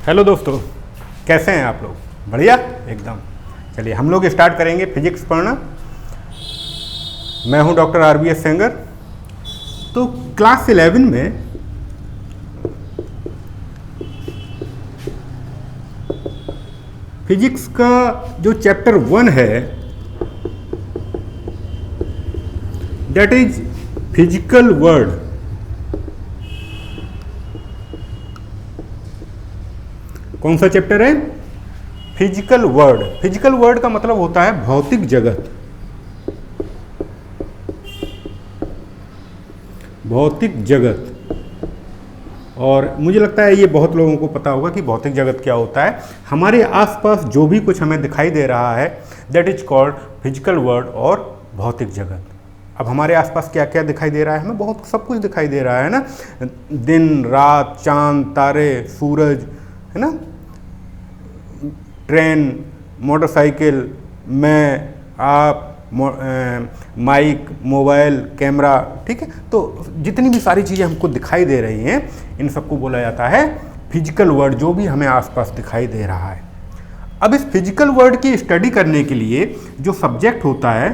Hello दोस्तों, कैसे हैं आप लोग? बढ़िया एकदम। चलिए हम लोग स्टार्ट करेंगे फिजिक्स पढ़ना। मैं हूं डॉक्टर RBS सेंगर। तो क्लास 11 में फिजिक्स का जो चैप्टर 1 है दैट इज फिजिकल वर्ल्ड। कौन सा चैप्टर है? Physical world. फिजिकल वर्ल्ड का मतलब होता है भौतिक जगत। भौतिक जगत। और मुझे लगता है ये बहुत लोगों को पता होगा कि भौतिक जगत क्या होता है। हमारे आसपास जो भी कुछ हमें दिखाई दे रहा है that is called physical world और भौतिक जगत। अब हमारे आसपास क्या क्या दिखाई दे रहा है? हमें बहुत सब कुछ दिखाई दे रहा है ना। दिन रात, चांद, तारे, सूरज, है ना, ट्रेन, मोटरसाइकिल, मैं, आप, माइक, मोबाइल, कैमरा, ठीक है। तो जितनी भी सारी चीज़ें हमको दिखाई दे रही हैं इन सबको बोला जाता है फिजिकल वर्ल्ड, जो भी हमें आसपास दिखाई दे रहा है। अब इस फिजिकल वर्ल्ड की स्टडी करने के लिए जो सब्जेक्ट होता है,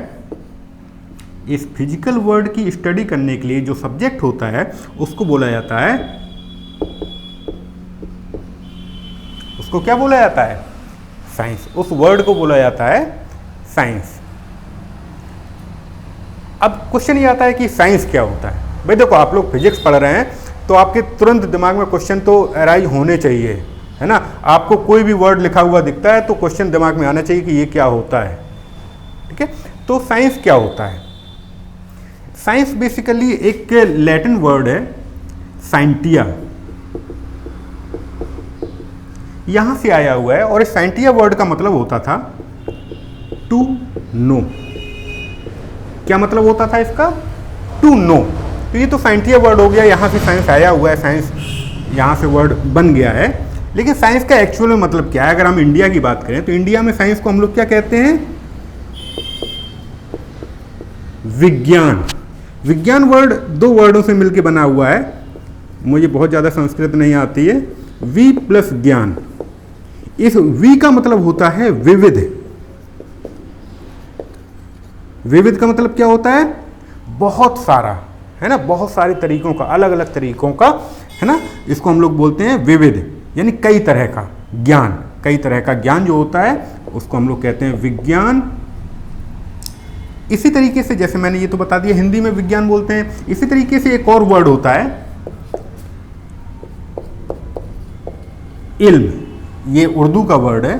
इस फिजिकल वर्ल्ड की स्टडी करने के लिए जो सब्जेक्ट होता है उसको बोला जाता है, उसको क्या बोला जाता है? साइंस। उस वर्ड को बोला जाता है साइंस। अब क्वेश्चन ये आता है कि साइंस क्या होता है? भाई देखो, आप लोग फिजिक्स पढ़ रहे हैं तो आपके तुरंत दिमाग में क्वेश्चन तो अराइज होने चाहिए, है ना। आपको कोई भी वर्ड लिखा हुआ दिखता है तो क्वेश्चन दिमाग में आना चाहिए कि ये क्या होता है, ठीक है। तो साइंस क्या होता है? साइंस बेसिकली एक लैटिन वर्ड है साइंटिया, यहां से आया हुआ है। और इस साइंटिया वर्ड का मतलब होता था टू नो। क्या मतलब होता था इसका? To know. तो ये तो साइंटिया वर्ड हो गया, यहां से साइंस आया हुआ है, साइंस यहां से वर्ड बन गया है। लेकिन साइंस का एक्चुअल में मतलब क्या है? अगर हम इंडिया की बात करें तो इंडिया में साइंस को हम लोग क्या कहते हैं? विज्ञान। विज्ञान वर्ड दो वर्डों से मिलकर बना हुआ है। मुझे बहुत ज़्यादा संस्कृत नहीं आती है। वी प्लस ज्ञान। इस वी का मतलब होता है विविध। विविध का मतलब क्या होता है? बहुत सारा, है ना, बहुत सारे तरीकों का, अलग अलग तरीकों का, है ना। इसको हम लोग बोलते हैं विविध, यानी कई तरह का ज्ञान। कई तरह का ज्ञान जो होता है उसको हम लोग कहते हैं विज्ञान। इसी तरीके से, जैसे मैंने ये तो बता दिया, हिंदी में विज्ञान बोलते हैं। इसी तरीके से एक और वर्ड होता है इल्म। ये उर्दू का वर्ड है।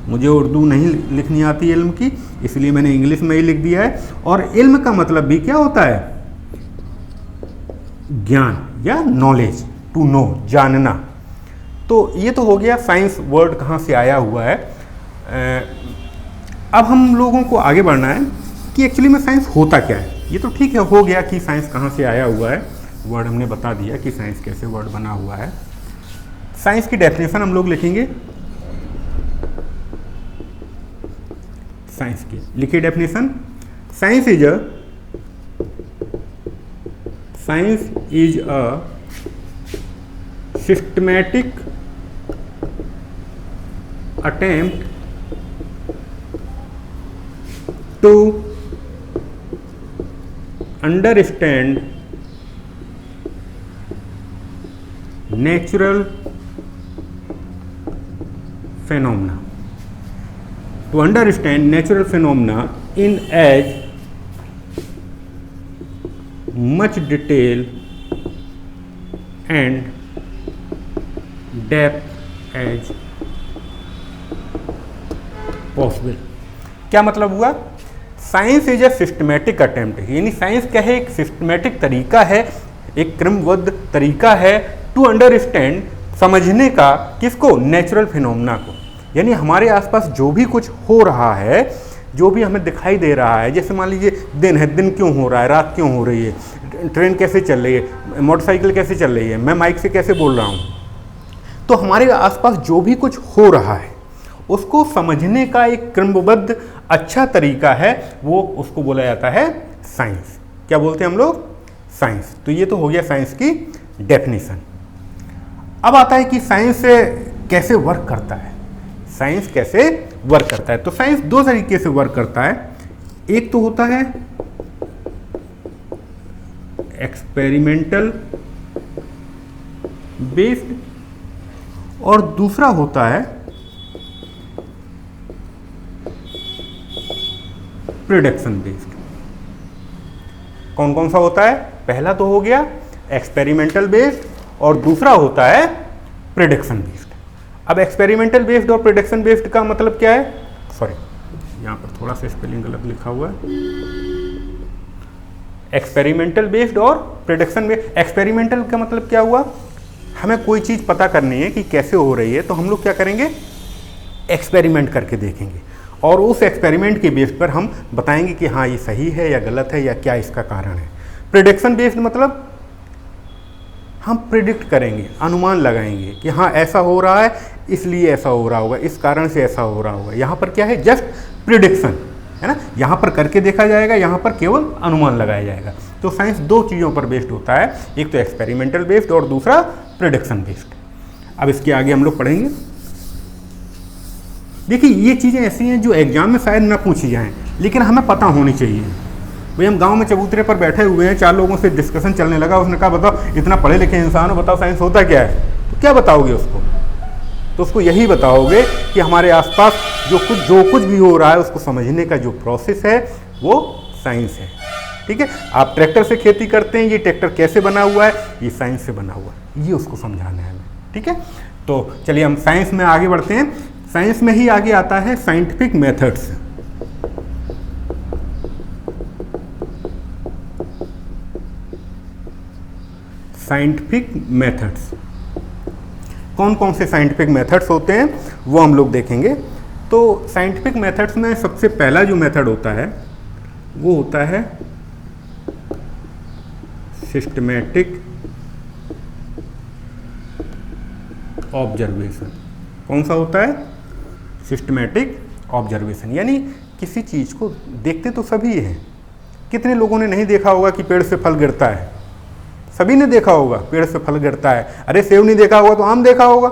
मुझे उर्दू नहीं लिखनी आती इल्म की, इसलिए मैंने इंग्लिश में ही लिख दिया है। और इल्म का मतलब भी क्या होता है? ज्ञान या नॉलेज, टू नो, जानना। तो ये तो हो गया साइंस वर्ड कहाँ से आया हुआ है। अब हम लोगों को आगे बढ़ना है कि एक्चुअली में साइंस होता क्या है। ये तो ठीक है, हो गया कि साइंस कहाँ से आया हुआ है, वर्ड हमने बता दिया कि साइंस कैसे वर्ड बना हुआ है। साइंस की डेफिनेशन हम लोग लिखेंगे। साइंस की लिखिए definition. Science is a systematic attempt to understand natural phenomena, to understand natural phenomena in as much detail and depth as possible। क्या मतलब हुआ? Science is a systematic attempt, यानी साइंस क्या है? एक सिस्टमैटिक तरीका है, एक क्रमबद्ध तरीका है टू अंडरस्टैंड, समझने का, किसको? नेचुरल फिनोमेना को। यानी हमारे आसपास जो भी कुछ हो रहा है, जो भी हमें दिखाई दे रहा है, जैसे मान लीजिए दिन है, दिन क्यों हो रहा है, रात क्यों हो रही है, ट्रेन कैसे चल रही है, मोटरसाइकिल कैसे चल रही है, मैं माइक से कैसे बोल रहा हूँ। तो हमारे आसपास जो भी कुछ हो रहा है उसको समझने का एक क्रमबद्ध अच्छा तरीका है, वो उसको बोला जाता है साइंस। क्या बोलते हैं हम लोग? साइंस। तो ये तो हो गया साइंस की डेफिनेशन। अब आता है कि साइंस कैसे वर्क करता है। साइंस कैसे वर्क करता है, तो साइंस दो तरीके से वर्क करता है। एक तो होता है एक्सपेरिमेंटल बेस्ड और दूसरा होता है प्रिडिक्शन बेस्ड। कौन कौन सा होता है? पहला तो हो गया एक्सपेरिमेंटल बेस्ड और दूसरा होता है प्रिडिक्शन बेस्ड। अब एक्सपेरिमेंटल बेस्ड और प्रिडिक्शन बेस्ड का मतलब क्या है? सॉरी, यहां पर थोड़ा सा स्पेलिंग गलत लिखा हुआ है। एक्सपेरिमेंटल बेस्ड और प्रिडिक्शन बेस्ड। एक्सपेरिमेंटल का मतलब क्या हुआ? हमें कोई चीज़ पता करनी है कि कैसे हो रही है, तो हम लोग क्या करेंगे? एक्सपेरिमेंट करके देखेंगे और उस एक्सपेरिमेंट के बेस पर हम बताएंगे कि हाँ ये सही है या गलत है या क्या इसका कारण है। प्रिडिक्शन बेस्ड मतलब हम प्रिडिक्ट करेंगे, अनुमान लगाएंगे कि हाँ ऐसा हो रहा है इसलिए ऐसा हो रहा होगा, इस कारण से ऐसा हो रहा होगा। यहाँ पर क्या है? जस्ट प्रिडिक्शन है ना, यहाँ पर करके देखा जाएगा, यहाँ पर केवल अनुमान लगाया जाएगा। तो साइंस दो चीज़ों पर बेस्ड होता है, एक तो एक्सपेरिमेंटल बेस्ड और दूसरा प्रिडिक्शन बेस्ड। अब इसके आगे हम लोग पढ़ेंगे। देखिए ये चीज़ें ऐसी हैं जो एग्जाम में शायद ना पूछी जाएं, लेकिन हमें पता होनी चाहिए। भाई हम गांव में चबूतरे पर बैठे हुए हैं, चार लोगों से डिस्कशन चलने लगा, उसने कहा बताओ इतना पढ़े लिखे इंसान हो, बताओ साइंस होता क्या है? तो क्या बताओगे उसको? तो उसको यही बताओगे कि हमारे आसपास जो कुछ भी हो रहा है उसको समझने का जो प्रोसेस है वो साइंस है। ठीक है, आप ट्रैक्टर से खेती करते हैं, ये ट्रैक्टर कैसे बना हुआ है? ये साइंस से बना हुआ है, ये उसको समझाना है हमें। ठीक है, तो चलिए हम साइंस में आगे बढ़ते हैं। साइंस में ही आगे आता है साइंटिफिक मेथड्स। साइंटिफिक मेथड्स, कौन कौन से साइंटिफिक मेथड्स होते हैं वो हम लोग देखेंगे। तो साइंटिफिक मेथड्स में सबसे पहला जो मेथड होता है वो होता है सिस्टमैटिक ऑब्जर्वेशन। कौन सा होता है? Systematic observation. यानी किसी चीज़ को देखते तो सभी हैं, कितने लोगों ने नहीं देखा होगा कि पेड़ से फल गिरता है? सभी ने देखा होगा पेड़ से फल गिरता है। अरे सेब नहीं देखा होगा तो आम देखा होगा,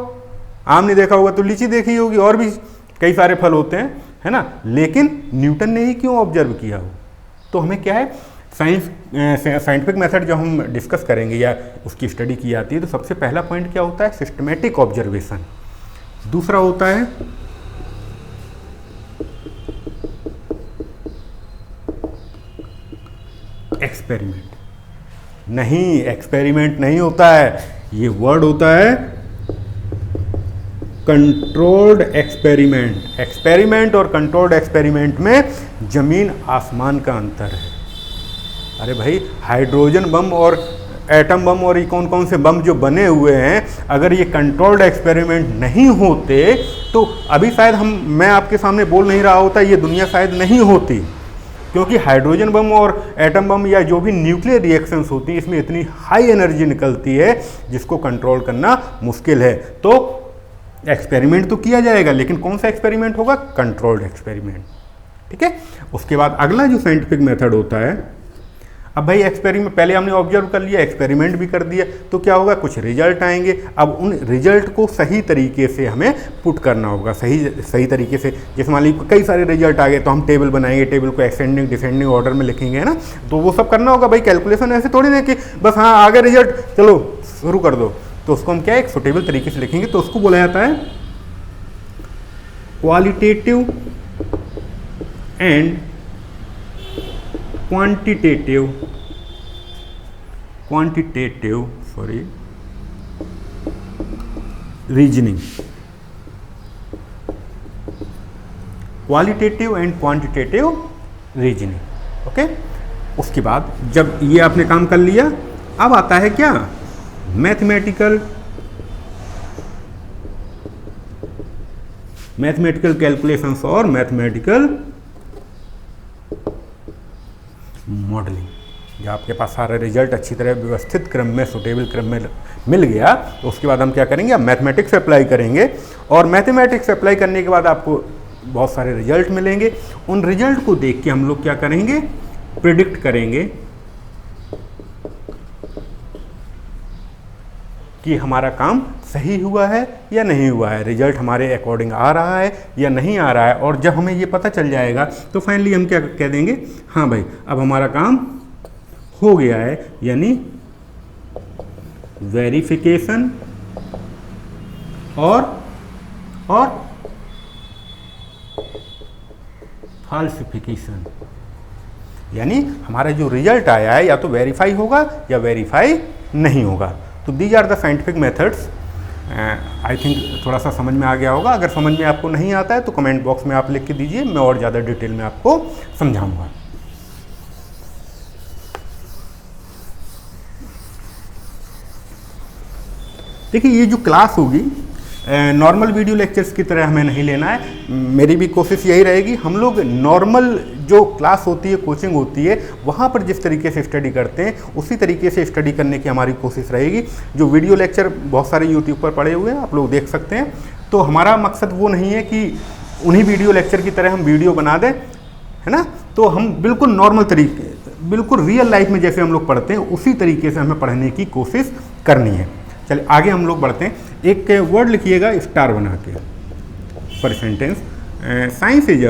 आम नहीं देखा होगा तो लीची देखी होगी, और भी कई सारे फल होते हैं, है ना। लेकिन न्यूटन ने ही क्यों ऑब्जर्व किया हो? तो हमें क्या है, साइंटिफिक मेथड जब हम डिस्कस करेंगे या उसकी स्टडी की जाती है तो सबसे पहला पॉइंट क्या होता है? Systematic observation. दूसरा होता है एक्सपेरिमेंट। नहीं, एक्सपेरिमेंट नहीं होता है, ये वर्ड होता है कंट्रोल्ड एक्सपेरिमेंट। एक्सपेरिमेंट और कंट्रोल्ड एक्सपेरिमेंट में जमीन आसमान का अंतर है। अरे भाई, हाइड्रोजन बम और एटम बम और ये कौन कौन से बम जो बने हुए हैं, अगर ये कंट्रोल्ड एक्सपेरिमेंट नहीं होते तो अभी शायद मैं आपके सामने बोल नहीं रहा होता, ये दुनिया शायद नहीं होती। क्योंकि हाइड्रोजन बम और एटम बम या जो भी न्यूक्लियर रिएक्शंस होती हैं, इसमें इतनी हाई एनर्जी निकलती है जिसको कंट्रोल करना मुश्किल है। तो एक्सपेरिमेंट तो किया जाएगा, लेकिन कौन सा एक्सपेरिमेंट होगा? Controlled experiment. ठीक है, उसके बाद अगला जो साइंटिफिक मेथड होता है, अब भाई एक्सपेरिमेंट पहले हमने ऑब्जर्व कर लिया, एक्सपेरिमेंट भी कर दिया, तो क्या होगा? कुछ रिजल्ट आएंगे। अब उन रिजल्ट को सही तरीके से हमें पुट करना होगा, सही तरीके से। जैसे मान लीजिए कई सारे रिजल्ट आ गए तो हम टेबल बनाएंगे, टेबल को असेंडिंग डिसेंडिंग ऑर्डर में लिखेंगे, है ना। तो वो सब करना होगा भाई, कैलकुलेशन ऐसे थोड़ी ना कि बस हाँ आ गया रिजल्ट चलो शुरू कर दो। तो उसको हम क्या एक सुटेबल तरीके से लिखेंगे, तो उसको बोला जाता है qualitative and quantitative reasoning. Qualitative and quantitative reasoning. Okay, उसके बाद जब ये आपने काम कर लिया, अब आता है क्या? मैथमेटिकल कैलकुलेशंस और मैथमेटिकल मॉडलिंग। जब आपके पास सारा रिजल्ट अच्छी तरह व्यवस्थित क्रम में, सुटेबल क्रम में मिल गया, तो उसके बाद हम क्या करेंगे? अब मैथमेटिक्स अप्लाई करेंगे, और मैथमेटिक्स अप्लाई करने के बाद आपको बहुत सारे रिजल्ट मिलेंगे। उन रिजल्ट को देख के हम लोग क्या करेंगे? प्रिडिक्ट करेंगे कि हमारा काम सही हुआ है या नहीं हुआ है, रिजल्ट हमारे अकॉर्डिंग आ रहा है या नहीं आ रहा है। और जब हमें ये पता चल जाएगा तो फाइनली हम क्या कह देंगे, हाँ भाई अब हमारा काम हो गया है, यानी वेरिफिकेशन और फॉल्सिफिकेशन, यानी हमारा जो रिजल्ट आया है या तो वेरीफाई होगा या वेरीफाई नहीं होगा। तो these are the scientific methods. I think थोड़ा सा समझ में आ गया होगा। अगर समझ में आपको नहीं आता है तो कमेंट बॉक्स में आप लिख के दीजिए, मैं और ज़्यादा डिटेल में आपको समझाऊंगा। देखिए ये जो क्लास होगी नॉर्मल वीडियो लेक्चर्स की तरह हमें नहीं लेना है। मेरी भी कोशिश यही रहेगी, हम लोग नॉर्मल जो क्लास होती है, कोचिंग होती है, वहाँ पर जिस तरीके से स्टडी करते हैं उसी तरीके से स्टडी करने की हमारी कोशिश रहेगी। जो वीडियो लेक्चर बहुत सारे यूट्यूब पर पड़े हुए हैं, आप लोग देख सकते हैं। तो हमारा मकसद वो नहीं है कि उन्हीं वीडियो लेक्चर की तरह हम वीडियो बना दें, है ना। तो हम बिल्कुल नॉर्मल तरीके, बिल्कुल रियल लाइफ में जैसे हम लोग पढ़ते हैं उसी तरीके से हमें पढ़ने की कोशिश करनी है। चलिए आगे हम लोग बढ़ते हैं। एक वर्ड लिखिएगा स्टार बना के for sentence. Science is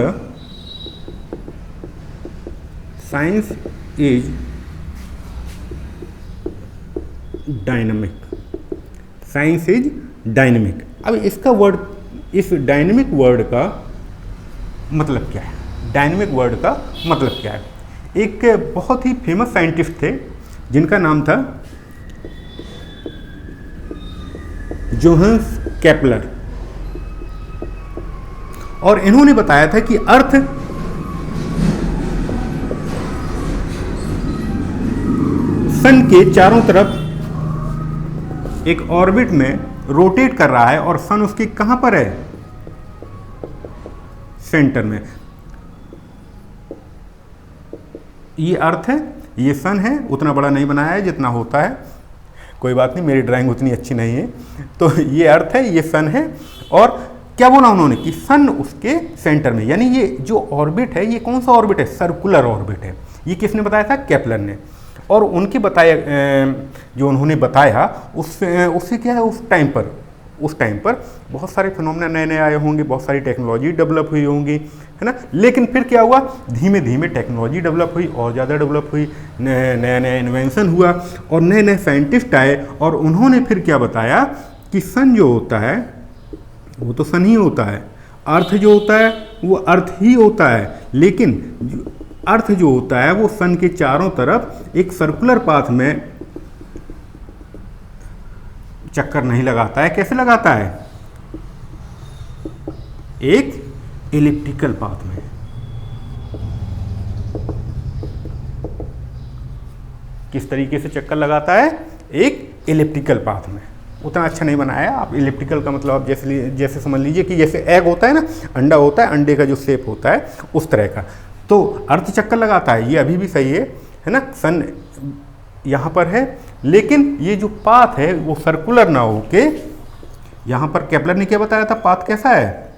dynamic. Science is dynamic. अब इसका वर्ड, इस डायनामिक वर्ड का मतलब क्या है? डायनामिक वर्ड का मतलब क्या है? एक बहुत ही फेमस साइंटिस्ट थे जिनका नाम था जोहान्स केपलर, और इन्होंने बताया था कि अर्थ सन के चारों तरफ एक ऑर्बिट में रोटेट कर रहा है और सन उसके कहां पर है? सेंटर में। ये अर्थ है, ये सन है। उतना बड़ा नहीं बनाया है जितना होता है, कोई बात नहीं, मेरी ड्राइंग उतनी अच्छी नहीं है। तो ये अर्थ है, ये सन है, और क्या बोला उन्होंने कि सन उसके सेंटर में। यानी ये जो ऑर्बिट है, ये कौन सा ऑर्बिट है? सर्कुलर ऑर्बिट है। ये किसने बताया था? केपलर ने। और उनके बताया, जो उन्होंने बताया उससे क्या है, उस टाइम पर बहुत सारे फिनोमेना नए नए आए होंगे, बहुत सारी टेक्नोलॉजी डेवलप हुई होंगी, है ना। लेकिन फिर क्या हुआ, धीमे धीमे टेक्नोलॉजी डेवलप हुई और ज़्यादा डेवलप हुई, नया नया इन्वेंशन हुआ और नए नए साइंटिस्ट आए, और उन्होंने फिर क्या बताया कि सन जो होता है वो तो सन ही होता है, अर्थ जो होता है वो अर्थ ही होता है, लेकिन अर्थ जो होता है वो सन के चारों तरफ एक सर्कुलर पाथ में चक्कर नहीं लगाता है। कैसे लगाता है? एक एलिप्टिकल पाथ में। किस तरीके से चक्कर लगाता है? एक एलिप्टिकल पाथ में। उतना अच्छा नहीं बनाया आप। एलिप्टिकल का मतलब आप जैसे समझ लीजिए कि जैसे एग होता है ना, अंडा होता है, अंडे का जो शेप होता है उस तरह का। तो अर्थ चक्कर लगाता है, ये अभी भी सही है ना। सन यहाँ पर है, लेकिन ये जो पाथ है वो सर्कुलर ना होके, यहाँ पर केपलर ने क्या बताया था, पाथ कैसा है?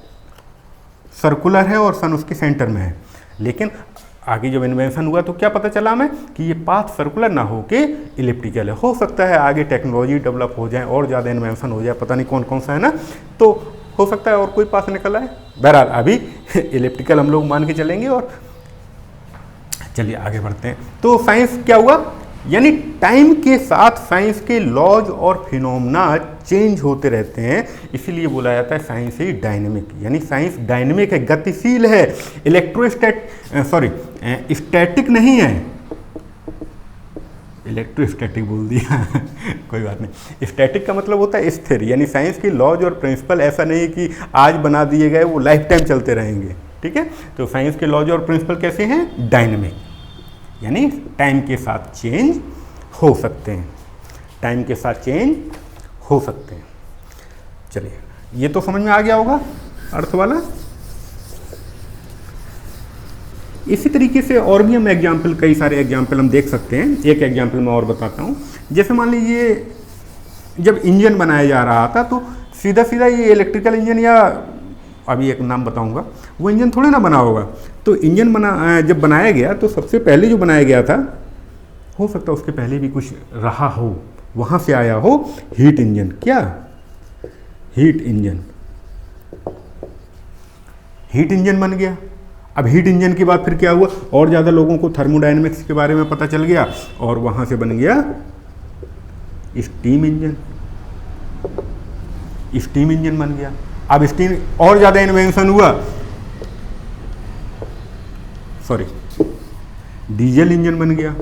सर्कुलर है और सन उसके सेंटर में है। लेकिन आगे जब इन्वेंशन हुआ तो क्या पता चला हमें कि ये पाथ सर्कुलर ना होके इलिप्टिकल है। हो सकता है आगे टेक्नोलॉजी डेवलप हो जाए और ज़्यादा इन्वेंशन हो जाए, पता नहीं कौन कौन सा है ना, तो हो सकता है और कोई पाथ निकल आए। बहरहाल अभी इलिप्टिकल हम लोग मान के चलेंगे। और चलिए आगे बढ़ते हैं। तो साइंस क्या हुआ, यानी टाइम के साथ साइंस के लॉज और फिनोमेना चेंज होते रहते हैं, इसीलिए बोला जाता है साइंस ही डायनेमिक। यानी साइंस डायनेमिक है, गतिशील है, स्टैटिक नहीं है। इलेक्ट्रोस्टैटिक बोल दिया कोई बात नहीं। स्टैटिक का मतलब होता है स्थिर, यानी साइंस के लॉज और प्रिंसिपल ऐसा नहीं है कि आज बना दिए गए वो लाइफ टाइम चलते रहेंगे, ठीक है। तो साइंस के लॉज और प्रिंसिपल कैसे हैं? डायनेमिक, यानी टाइम के साथ चेंज हो सकते हैं, टाइम के साथ चेंज हो सकते हैं। चलिए ये तो समझ में आ गया होगा अर्थ वाला। इसी तरीके से और भी हम एग्जाम्पल, कई सारे एग्जाम्पल हम देख सकते हैं। एक एग्जाम्पल मैं और बताता हूँ। जैसे मान लीजिए जब इंजन बनाया जा रहा था तो सीधा सीधा ये इलेक्ट्रिकल इंजन, या अभी एक नाम बताऊंगा, वो इंजन थोड़े ना बना होगा। तो इंजन जब बनाया गया तो सबसे पहले जो बनाया गया था, हो सकता है उसके पहले भी कुछ रहा हो, वहाँ से आया हो हीट इंजन। क्या? Heat engine. हीट इंजन बन गया। अब हीट इंजन के बाद फिर क्या हुआ, और ज़्यादा लोगों को थर्मोडायनेमिक्स के बारे में पता चल गया और वहाँ से बन गया स्टीम इंजन। स्टीम इंजन बन गया। अब स्टीम और ज़्यादा इन्वेंशन हुआ, सॉरी, डीजल इंजन बन गया।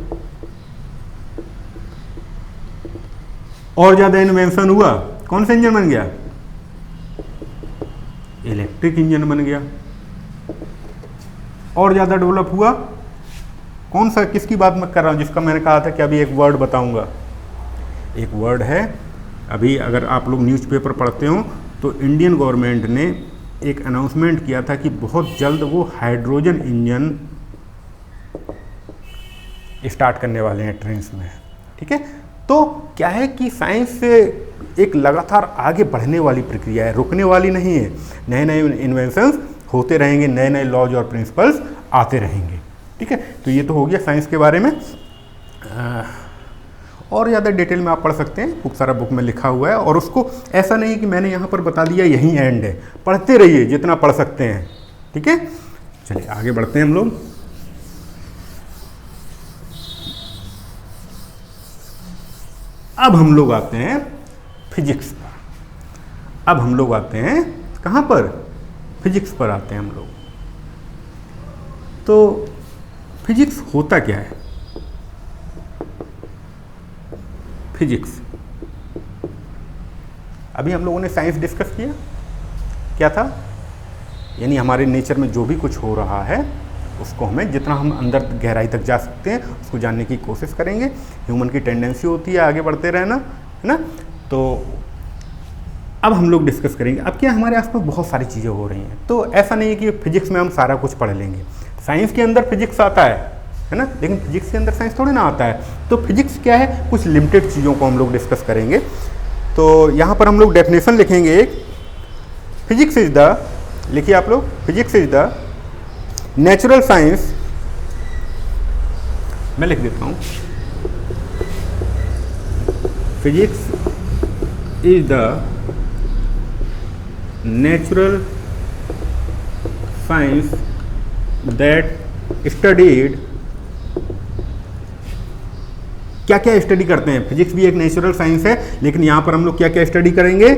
और ज़्यादा इन्वेंशन हुआ, कौन सा इंजन बन गया? इलेक्ट्रिक इंजन बन गया। और ज़्यादा डेवलप हुआ, कौन सा, किसकी बात मैं कर रहा हूँ, जिसका मैंने कहा था कि अभी एक वर्ड बताऊंगा। एक वर्ड है, अभी अगर आप लोग न्यूज़पेपर पढ़ते हो तो इंडियन गवर्नमेंट ने एक अनाउंसमेंट किया था कि बहुत जल्द वो हाइड्रोजन इंजन स्टार्ट करने वाले हैं ट्रेन्स में। ठीक है, तो क्या है कि साइंस से एक लगातार आगे बढ़ने वाली प्रक्रिया है, रुकने वाली नहीं है। नए नए इन्वेंशंस होते रहेंगे, नए नए लॉज और प्रिंसिपल्स आते रहेंगे। ठीक है, तो ये तो हो गया साइंस के बारे में। और ज़्यादा डिटेल में आप पढ़ सकते हैं, खूब सारा बुक में लिखा हुआ है, और उसको ऐसा नहीं कि मैंने यहाँ पर बता दिया यही एंड है, पढ़ते रहिए जितना पढ़ सकते हैं। ठीक है, चलिए आगे बढ़ते हैं हम लोग। अब हम लोग आते हैं फिजिक्स पर। अब हम लोग आते हैं कहाँ पर? फिजिक्स पर आते हैं हम लोग। तो फिजिक्स होता क्या है? फिजिक्स, अभी हम लोगों ने साइंस डिस्कस किया, क्या था? यानी हमारे नेचर में जो भी कुछ हो रहा है उसको हमें जितना हम अंदर गहराई तक जा सकते हैं उसको जानने की कोशिश करेंगे। ह्यूमन की टेंडेंसी होती है आगे बढ़ते रहना, है ना। तो अब हम लोग डिस्कस करेंगे। अब क्या, हमारे आसपास बहुत सारी चीज़ें हो रही हैं, तो ऐसा नहीं है कि फिजिक्स में हम सारा कुछ पढ़ लेंगे। साइंस के अंदर फिजिक्स आता है ना, लेकिन फिजिक्स के अंदर साइंस थोड़ी ना आता है। तो फिजिक्स क्या है, कुछ लिमिटेड चीज़ों को हम लोग डिस्कस करेंगे। तो यहाँ पर हम लोग डेफिनेशन लिखेंगे एक, फिजिक्स इज द, लिखिए आप लोग, physics is the natural science, मैं लिख देता हूँ, physics is the natural science that studied, क्या क्या स्टडी करते हैं? फिजिक्स भी एक नेचुरल साइंस है, लेकिन यहां पर हम लोग क्या क्या स्टडी करेंगे?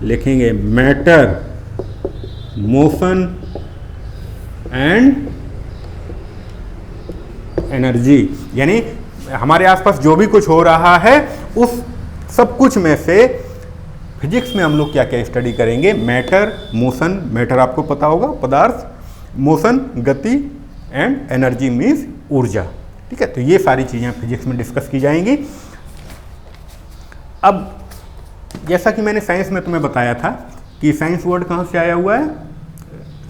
लिखेंगे मैटर, मोशन एंड एनर्जी। यानी हमारे आसपास जो भी कुछ हो रहा है उस सब कुछ में से फिजिक्स में हम लोग क्या क्या स्टडी करेंगे? मैटर, मोशन, मैटर आपको पता होगा पदार्थ, मोशन गति, एंड एनर्जी मीन्स ऊर्जा। ठीक है, तो ये सारी चीज़ें फिजिक्स में डिस्कस की जाएंगी। अब जैसा कि मैंने साइंस में तुम्हें बताया था कि साइंस वर्ड कहाँ से आया हुआ है,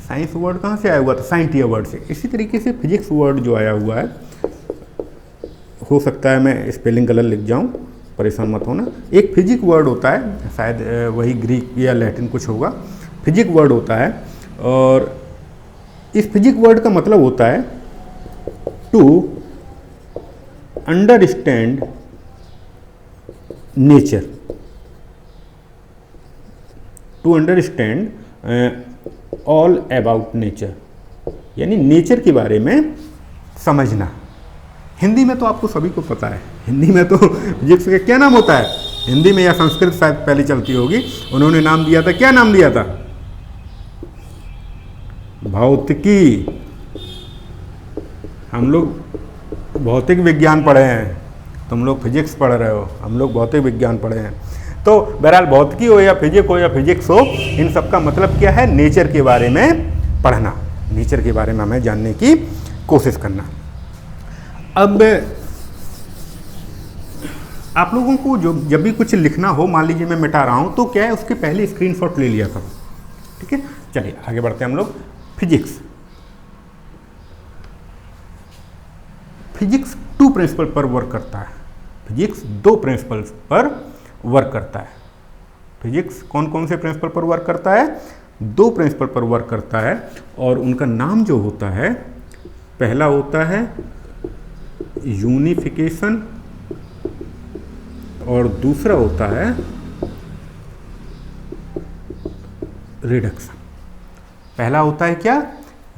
साइंस वर्ड कहाँ से आया हुआ था? साइंटिया वर्ड से। इसी तरीके से फिजिक्स वर्ड जो आया हुआ है, हो सकता है मैं स्पेलिंग गलत लिख जाऊँ, परेशान मत होना। एक फिजिक वर्ड होता है, शायद वही ग्रीक या लैटिन कुछ होगा, फिजिक वर्ड होता है, और इस फिजिक वर्ड का मतलब होता है to understand nature, to understand all about nature, यानी नेचर के बारे में समझना। हिंदी में तो आपको सभी को पता है, हिंदी में तो फिजिक्स का क्या नाम होता है? हिंदी में या संस्कृत शायद पहले चलती होगी, उन्होंने नाम दिया था, क्या नाम दिया था? भौतिकी। हम लोग भौतिक विज्ञान पढ़े हैं, तुम लोग फिजिक्स पढ़ रहे हो, हम लोग भौतिक विज्ञान पढ़े हैं। तो बहरहाल भौतिकी हो या फिजिक्स हो, इन सब का मतलब क्या है? नेचर के बारे में पढ़ना, नेचर के बारे में हमें जानने की कोशिश करना। अब आप लोगों को जब भी कुछ लिखना हो, मान लीजिए मैं मिटा रहा हूं, तो क्या है, उसके पहले स्क्रीनशॉट ले लिया करो। ठीक है, चलिए आगे बढ़ते हैं हम लोग। फिजिक्स, फिजिक्स 2 प्रिंसिपल पर वर्क करता है। फिजिक्स 2 प्रिंसिपल पर वर्क करता है। फिजिक्स कौन कौन से प्रिंसिपल पर वर्क करता है? 2 प्रिंसिपल पर वर्क करता है, और उनका नाम जो होता है, पहला होता है यूनिफिकेशन और दूसरा होता है रिडक्शन। पहला होता है क्या,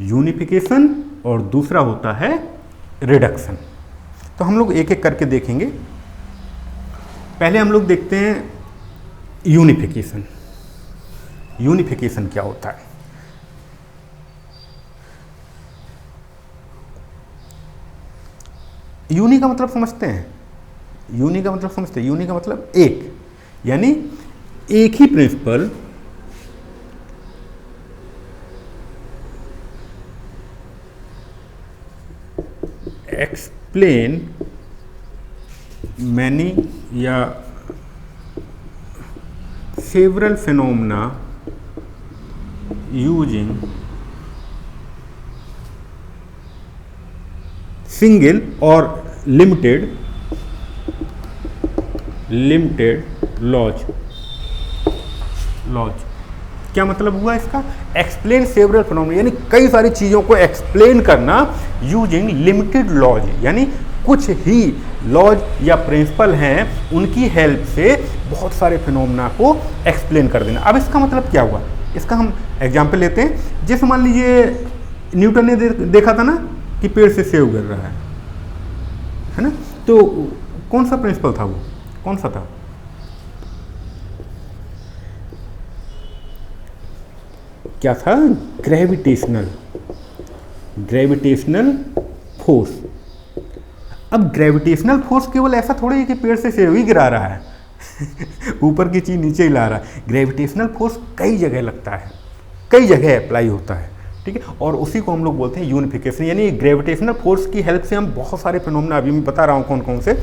यूनिफिकेशन, और दूसरा होता है रिडक्शन। तो हम लोग एक एक करके देखेंगे। पहले हम लोग देखते हैं यूनिफिकेशन। यूनिफिकेशन क्या होता है? यूनि का मतलब समझते हैं? यूनि का मतलब समझते हैं? यूनि का मतलब एक, यानी एक ही प्रिंसिपल एक्सप्लेन मैनी या सेवरल फिनोमेना यूजिंग सिंगल और लिमिटेड लॉज। क्या मतलब हुआ इसका? एक्सप्लेन सेवरल फिनोमेना, यानी कई सारी चीज़ों को एक्सप्लेन करना यूजिंग लिमिटेड लॉज, यानी कुछ ही लॉज या प्रिंसिपल हैं उनकी हेल्प से बहुत सारे फिनोमेना को एक्सप्लेन कर देना। अब इसका मतलब क्या हुआ? इसका हम एग्जाम्पल लेते हैं। जैसे मान लीजिए न्यूटन ने देखा था ना कि पेड़ से सेब गिर रहा है ना, तो कौन सा प्रिंसिपल था वो? कौन सा था? क्या था? Gravitational force. अब ग्रेविटेशनल फोर्स केवल ऐसा थोड़ी है कि पेड़ से सेब ही गिरा रहा है ऊपर की चीज नीचे हिला रहा है। ग्रेविटेशनल फोर्स कई जगह लगता है, कई जगह अप्लाई होता है, ठीक है। और उसी को हम लोग बोलते हैं यूनिफिकेशन, यानी ग्रेविटेशनल फोर्स की हेल्प से हम बहुत सारे फिनोमेना, अभी मैं बता रहा हूँ कौन कौन से,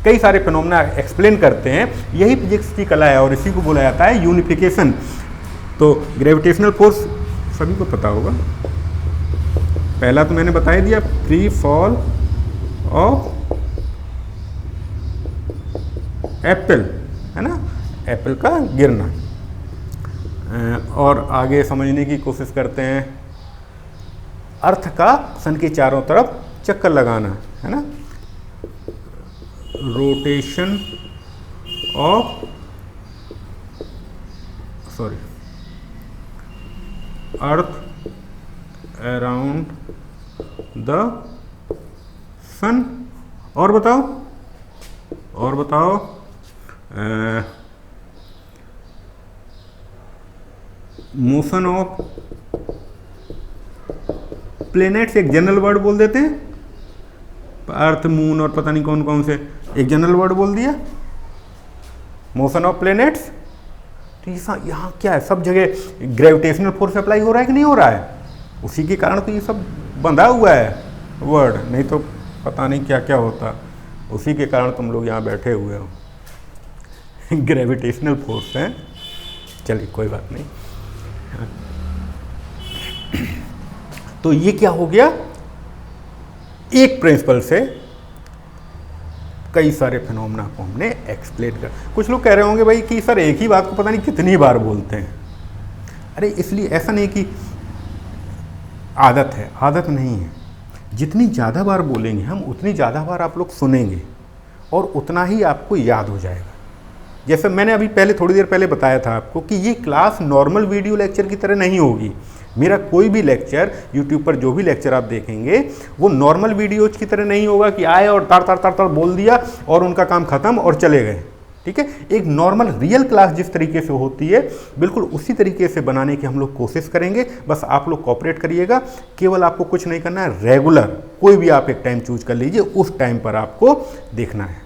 कई सारे फिनोमेना एक्सप्लेन करते हैं। यही फिजिक्स की कला है और इसी को बोला जाता है यूनिफिकेशन। तो ग्रेविटेशनल फोर्स सभी को पता होगा। पहला तो मैंने बता ही दिया, फ्री फॉल ऑफ एप्पल, है ना, एप्पल का गिरना। और आगे समझने की कोशिश करते हैं, अर्थ का सन के चारों तरफ चक्कर लगाना, है ना, rotation of earth around the sun. और बताओ मोशन ऑफ प्लेनेट्स, एक जनरल वर्ड बोल देते हैं, अर्थ मून और पता नहीं कौन कौन से, एक जनरल वर्ड बोल दिया, मोशन ऑफ प्लेनेट्स। तो यहाँ क्या है, सब जगह ग्रेविटेशनल फोर्स अप्लाई हो रहा है कि नहीं हो रहा है? उसी के कारण तो ये सब बंधा हुआ है वर्ड, नहीं तो पता नहीं क्या क्या होता। उसी के कारण तुम लोग यहाँ बैठे हुए हो ग्रेविटेशनल फोर्स है। चलिए कोई बात नहीं। तो ये क्या हो गया, एक प्रिंसिपल से कई सारे फिनोमेना को हमने एक्सप्लेन कर। कुछ लोग कह रहे होंगे भाई कि सर एक ही बात को पता नहीं कितनी बार बोलते हैं। अरे इसलिए ऐसा नहीं कि आदत है, आदत नहीं है। जितनी ज़्यादा बार बोलेंगे हम उतनी ज़्यादा बार आप लोग सुनेंगे और उतना ही आपको याद हो जाएगा। जैसे मैंने अभी पहले थोड़ी देर पहले बताया था आपको कि ये क्लास नॉर्मल वीडियो लेक्चर की तरह नहीं होगी। मेरा कोई भी लेक्चर यूट्यूब पर जो भी लेक्चर आप देखेंगे वो नॉर्मल वीडियोज की तरह नहीं होगा कि आए और तार तार तार तार बोल दिया और उनका काम खत्म और चले गए, ठीक है। एक नॉर्मल रियल क्लास जिस तरीके से होती है बिल्कुल उसी तरीके से बनाने की हम लोग कोशिश करेंगे। बस आप लोग कोऑपरेट करिएगा। केवल आपको कुछ नहीं करना है, रेगुलर कोई भी आप एक टाइम चूज कर लीजिए, उस टाइम पर आपको देखना है।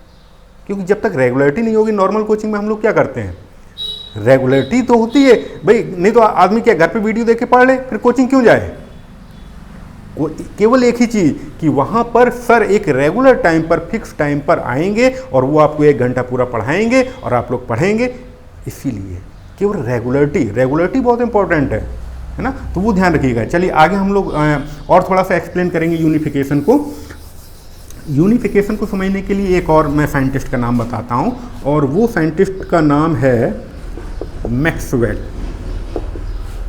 क्योंकि जब तक रेगुलरिटी नहीं होगी, नॉर्मल कोचिंग में हम लोग क्या करते हैं, रेगुलरिटी तो होती है भाई, नहीं तो आदमी क्या घर पे वीडियो देख के पढ़ ले, फिर कोचिंग क्यों जाए। वो केवल एक ही चीज़ कि वहाँ पर सर एक रेगुलर टाइम पर, फिक्स टाइम पर आएंगे और वो आपको 1 घंटा पूरा पढ़ाएंगे और आप लोग पढ़ेंगे। इसीलिए केवल रेगुलरिटी बहुत इंपॉर्टेंट है ना, तो वो ध्यान रखिएगा। चलिए आगे हम लोग और थोड़ा सा एक्सप्लेन करेंगे यूनिफिकेशन को। यूनिफिकेशन को समझने के लिए एक और मैं साइंटिस्ट का नाम बताता हूँ, और वो साइंटिस्ट का नाम है मैक्सवेल।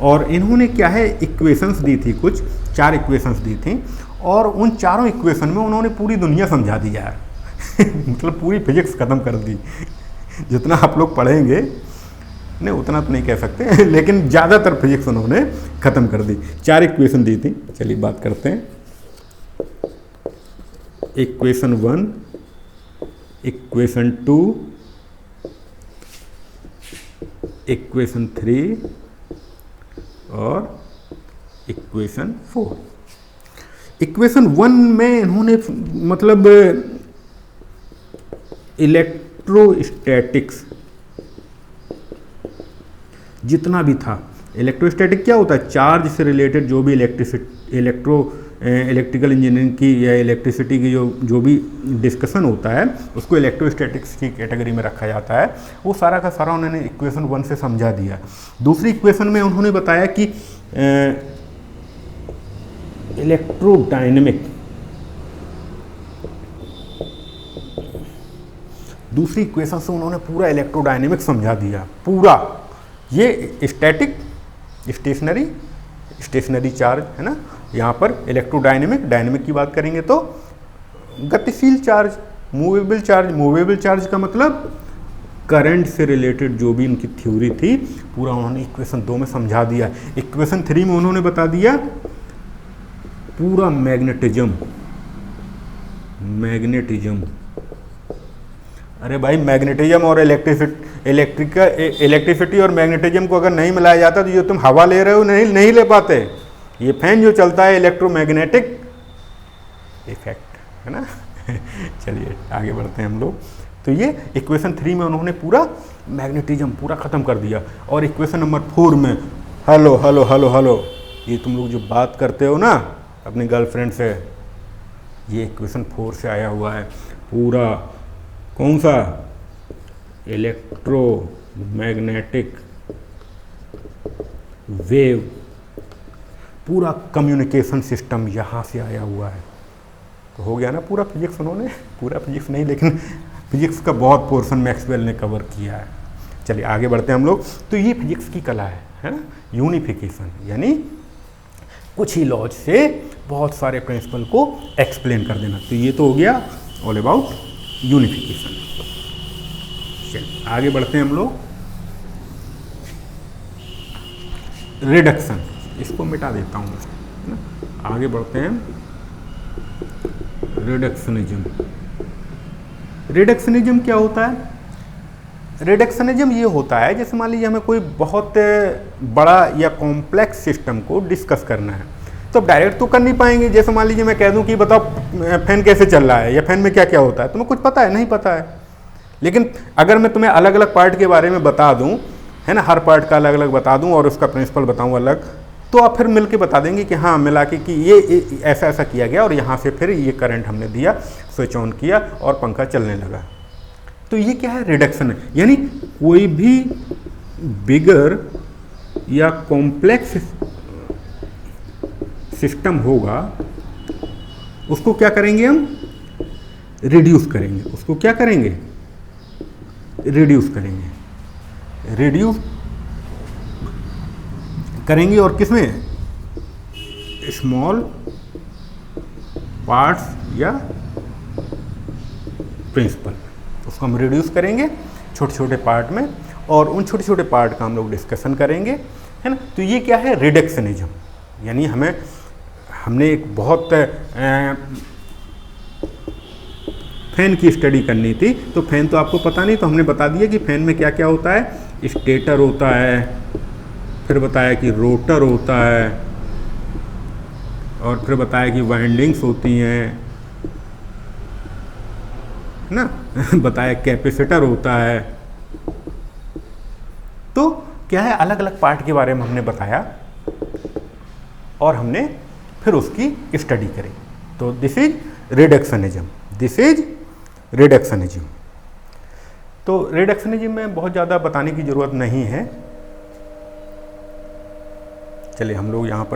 और इन्होंने क्या है, इक्वेशंस दी थी, कुछ 4 इक्वेशंस दी थी, और उन चारों इक्वेशन में उन्होंने पूरी दुनिया समझा दी यार मतलब पूरी फिजिक्स ख़त्म कर दी जितना आप लोग पढ़ेंगे, नहीं उतना तो नहीं कह सकते लेकिन ज़्यादातर फिजिक्स उन्होंने ख़त्म कर दी। 4 इक्वेशन दी थी। चलिए बात करते हैं। इक्वेशन 1, इक्वेशन 2, इक्वेशन 3 और इक्वेशन 4। इक्वेशन 1 में इन्होंने मतलब इलेक्ट्रोस्टैटिक्स जितना भी था। इलेक्ट्रोस्टैटिक क्या होता है? चार्ज से रिलेटेड जो भी इलेक्ट्रिकल इंजीनियरिंग की या इलेक्ट्रिसिटी की जो भी डिस्कशन होता है उसको इलेक्ट्रोस्टैटिक्स की कैटेगरी में रखा जाता है। वो सारा का सारा उन्होंने इक्वेशन 1 से समझा दिया। दूसरी इक्वेशन में उन्होंने बताया कि इलेक्ट्रोडायनेमिक, दूसरी इक्वेशन से उन्होंने पूरा इलेक्ट्रोडायनेमिक समझा दिया पूरा। ये स्टैटिक, स्टेशनरी चार्ज है ना, यहाँ पर इलेक्ट्रोडायनेमिक, डायनेमिक की बात करेंगे तो गतिशील charge, movable charge. Movable charge का मतलब करंट से रिलेटेड जो भी इनकी थ्योरी थी पूरा उन्होंने इक्वेशन 2 में समझा दिया। इक्वेशन 3 में उन्होंने बता दिया पूरा मैग्नेटिज्म। अरे भाई मैग्नेटिज्म और इलेक्ट्रिसिटी और मैग्नेटिज्म को अगर नहीं मिलाया जाता तो जो तुम हवा ले रहे हो नहीं ले पाते। ये फैन जो चलता है इलेक्ट्रोमैग्नेटिक इफेक्ट है ना चलिए आगे बढ़ते हैं हम लोग। तो ये इक्वेशन 3 में उन्होंने पूरा मैग्नेटिज्म पूरा ख़त्म कर दिया। और इक्वेशन नंबर 4 में हेलो हेलो हेलो हेलो, ये तुम लोग जो बात करते हो ना अपनी गर्लफ्रेंड से, ये इक्वेशन 4 से आया हुआ है पूरा। कौन सा? इलेक्ट्रोमैग्नेटिक वेव, पूरा कम्युनिकेशन सिस्टम यहाँ से आया हुआ है। तो हो गया ना पूरा फिजिक्स। उन्होंने पूरा फिजिक्स नहीं लेकिन फिजिक्स का बहुत पोर्शन मैक्सवेल ने कवर किया है। चलिए आगे बढ़ते हैं हम लोग। तो ये फिजिक्स की कला है ना, यूनिफिकेशन, यानी कुछ ही लॉज से बहुत सारे प्रिंसिपल को एक्सप्लेन कर देना। तो ये तो हो गया ऑल अबाउट यूनिफिकेशन। चलिए आगे बढ़ते हैं हम लोग। रिडक्शन, इसको मिटा देता हूँ मैं। आगे बढ़ते हैं। रिडक्शनिज्म क्या होता है? रिडक्शनिज्म ये होता है जैसे मान लीजिए हमें कोई बहुत बड़ा या कॉम्प्लेक्स सिस्टम को डिस्कस करना है तो अब डायरेक्ट तो कर नहीं पाएंगे। जैसे मान लीजिए मैं कह दूं कि बताओ फैन कैसे चल रहा है या फैन में क्या क्या होता है, तुम्हें कुछ पता है? नहीं पता है। लेकिन अगर मैं तुम्हें अलग अलग पार्ट के बारे में बता दूं, है ना, हर पार्ट का अलग अलग बता दूं और उसका प्रिंसिपल बताऊं अलग, तो आप फिर मिल के बता देंगे कि हाँ मिला के कि ये ऐसा ऐसा किया गया और यहाँ से फिर ये करंट हमने दिया, स्विच ऑन किया और पंखा चलने लगा। तो ये क्या है? रिडक्शन है। यानी कोई भी बिगर या कॉम्प्लेक्स सिस्टम होगा उसको क्या करेंगे हम? रिड्यूस करेंगे। उसको क्या करेंगे? रिड्यूस करेंगे। रिड्यूस करेंगे और किसमें? स्मॉल पार्ट्स या प्रिंसिपल। उसको हम रिड्यूस करेंगे छोटे छोटे पार्ट में और उन छोटे छोटे पार्ट का हम लोग डिस्कशन करेंगे, है ना। तो ये क्या है? रिडक्शनिज्म। यानी हमने एक बहुत फैन की स्टडी करनी थी तो फैन तो आपको पता नहीं, तो हमने बता दिया कि फैन में क्या क्या होता है। स्टेटर होता है, फिर बताया कि रोटर होता है और फिर बताया कि वाइंडिंग्स होती हैं, है ना बताया कैपेसिटर होता है। तो क्या है, अलग अलग पार्ट के बारे में हमने बताया और हमने फिर उसकी स्टडी करी। तो this is reductionism. This is reductionism. तो रिडक्शनिज्म में बहुत ज़्यादा बताने की ज़रूरत नहीं है। चलिए हम लोग यहाँ पर